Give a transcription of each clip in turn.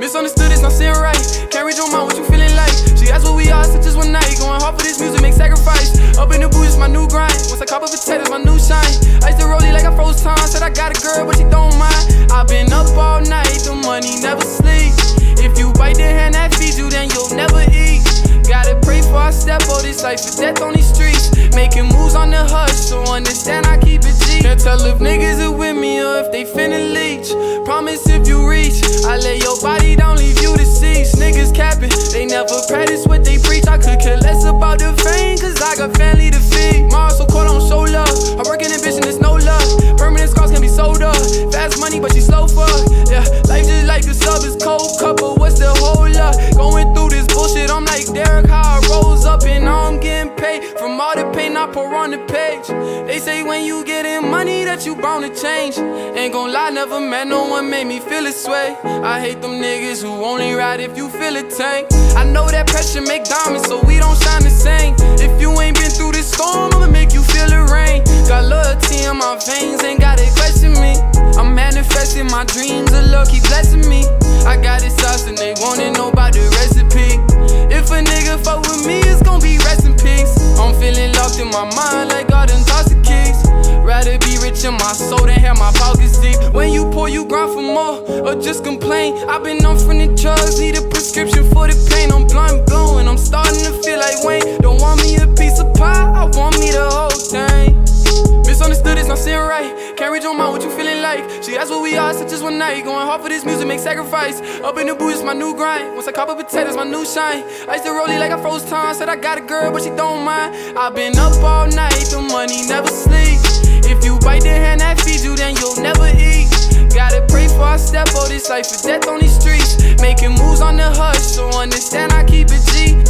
Misunderstood, it's not saying right. Can't read your mind, what you feeling like? She asked what we are, so just one night. Going hard for this music, make sacrifice. Up in the booth, it's my new grind. Once I cop a potato, it's my new shine. I used to roll it like I froze time. Said I got a girl, but she don't mind. I've been up all night, the money never sleep. If you bite the hand that feeds you, then you'll never eat. Gotta pray for I step out this life for death on these streets. Making moves on the hush, so understand I keep it G. Can't tell if niggas are with me or if they finna leech. Promise if you reach, I lay your body down, leave you deceased. Niggas capping, they never practice what they preach. I could care less about the fame, cause I got family to feed. Mars so cold, I don't show love. I work in ambition, there's no love. Permanent scars can be sold up. Fast money, but she slow fuck. Yeah, life just like a sub, is cold couple, what's the whole up? Going through this bullshit, I'm like Derek, how I rose up and now I'm getting paid. From all the pain I pour on the page. They say when you getting money that you bound to change. Ain't gon' lie, never met no one made me feel this way. I hate them niggas who only ride if you feel a tank. I know that pressure make diamonds, so we don't shine the same. If you ain't been through this storm, I'ma make you feel the rain. Got loyalty in my veins, ain't gotta question me. I'm manifesting my dreams, the Lord keep blessing me. I got it sauce and they wanna know about the recipe. If a nigga fuck with me, it's gon' be rest in peace. I'm feeling locked in my mind like I done tossed the keys. Rather be rich in my soul than have my pockets deep. When you pour, you grind for more, or just complain. I've been on from the drugs, need a prescription for the pain. I'm blind blowing, I'm starting to feel like Wayne. Don't want me a piece of pie, I want me the whole thing. Misunderstood, it's not saying right. Can't read your mind, what you feeling like? She asked what we are, so just one night. Going hard for this music, make sacrifice. Up in the booth, it's my new grind. Once I cop a potato, it's my new shine. I used to roll it like I froze time. Said I got a girl, but she don't mind. I've been up all night, the money never sleep. If you bite the hand that feeds you, then you'll never eat. Gotta pray for I step out this life for death on these streets. Making moves on the hush, so understand I keep it G.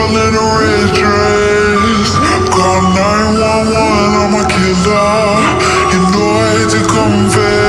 beautiful in a red dress. Call 911, I'm a killer. You know I hate to confess.